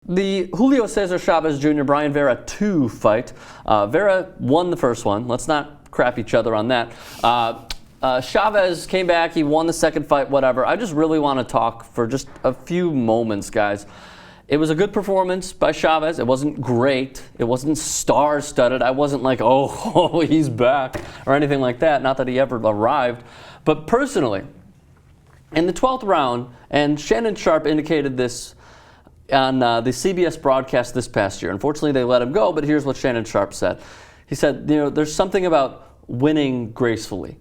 The Julio Cesar Chavez Jr. Brian Vera 2 fight. Vera won the first one. Let's not crap each other on that. Chavez came back. He won the second fight, whatever. I just really want to talk for just a few moments, guys. It was a good performance by Chavez. It wasn't great. It wasn't star-studded. I wasn't like, oh, he's back or anything like that. Not that he ever arrived. But personally, in the 12th round, and Shannon Sharpe indicated this on the CBS broadcast this past year. Unfortunately, they let him go, but here's what Shannon Sharpe said. He said, there's something about winning gracefully.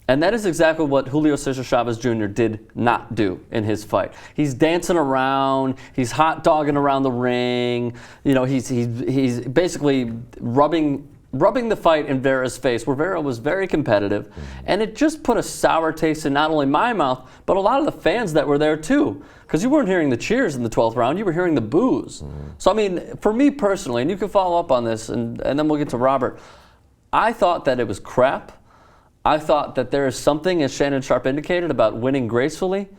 And that is exactly what Julio Cesar Chavez Jr. did not do in his fight. He's dancing around, he's hot dogging around the ring. He's basically rubbing the fight in Vera's face, where Vera was very competitive. And it just put a sour taste in not only my mouth, but a lot of the fans that were there too. Because you weren't hearing the cheers in the 12th round, you were hearing the boos. So I mean, for me personally, and you can follow up on this, and then we'll get to Robert, I thought that it was crap. I thought that there is something, as Shannon Sharpe indicated, about winning gracefully,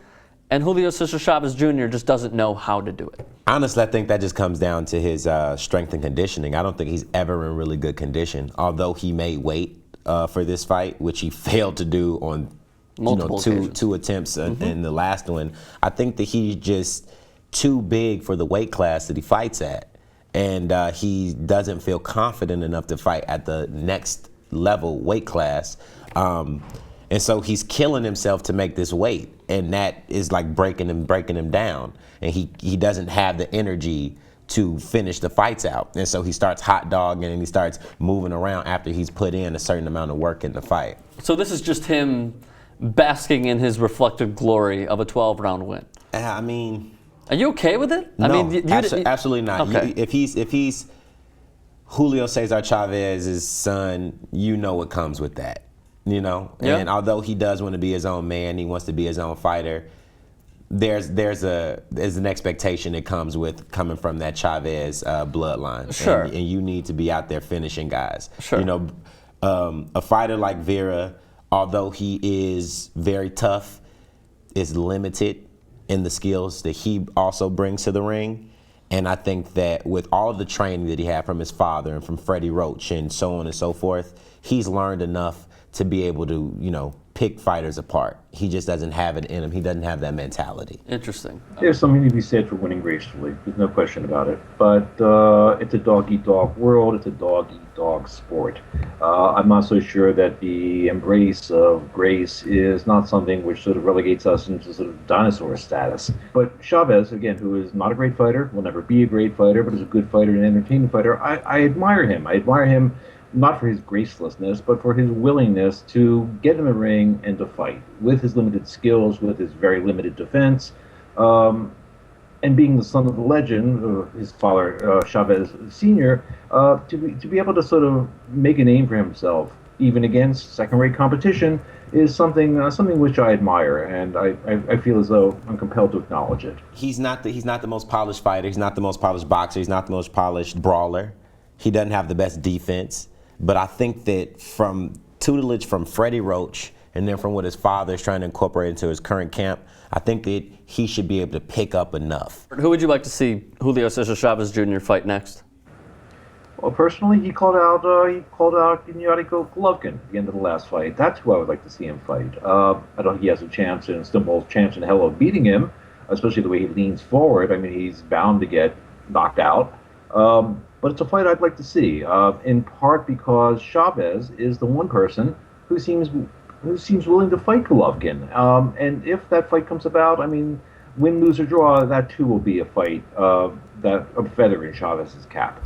and Julio Cesar Chavez Jr. just doesn't know how to do it. Honestly, I think that just comes down to his strength and conditioning. I don't think he's ever in really good condition, although he made weight for this fight, which he failed to do on two attempts in the last one. I think that he's just too big for the weight class that he fights at, and he doesn't feel confident enough to fight at the next level weight class. And so he's killing himself to make this weight, and that is like breaking him down. And he doesn't have the energy to finish the fights out. And so he starts hot dogging and he starts moving around after he's put in a certain amount of work in the fight. So this is just him basking in his reflected glory of a 12-round win. I mean, are you okay with it? No, I mean, absolutely not. Okay. If he's Julio Cesar Chavez's son, you know what comes with that. And although he does want to be his own man, he wants to be his own fighter, there's an expectation that comes with coming from that Chavez bloodline. Sure. And you need to be out there finishing guys. Sure. A fighter like Vera, although he is very tough, is limited in the skills that he also brings to the ring. And I think that with all the training that he had from his father and from Freddie Roach and so on and so forth, he's learned enough to be able to, pick fighters apart. He just doesn't have it in him. He doesn't have that mentality. Interesting. There's something to be said for winning gracefully. There's no question about it. But it's a dog-eat-dog world. It's a dog-eat-dog sport. I'm not so sure that the embrace of grace is not something which sort of relegates us into sort of dinosaur status. But Chavez, again, who is not a great fighter, will never be a great fighter, but is a good fighter and an entertaining fighter, I admire him. I admire him not for his gracelessness, but for his willingness to get in the ring and to fight with his limited skills, with his very limited defense, and being the son of the legend, his father Chavez Sr., to be able to sort of make a name for himself, even against second-rate competition, is something which I admire, and I feel as though I'm compelled to acknowledge it. He's not the most polished fighter. He's not the most polished boxer. He's not the most polished brawler. He doesn't have the best defense. But I think that from tutelage from Freddie Roach and then from what his father is trying to incorporate into his current camp, I think that he should be able to pick up enough. Who would you like to see Julio Cesar Chavez Jr. fight next? Well, personally, he called out Gennady Golovkin at the end of the last fight. That's who I would like to see him fight. I don't think he has a chance, and still no chance in hell of beating him, especially the way he leans forward. I mean, he's bound to get knocked out. But it's a fight I'd like to see, in part because Chavez is the one person who seems willing to fight Golovkin. And if that fight comes about, I mean, win, lose, or draw, that too will be a fight, a feather in Chavez's cap.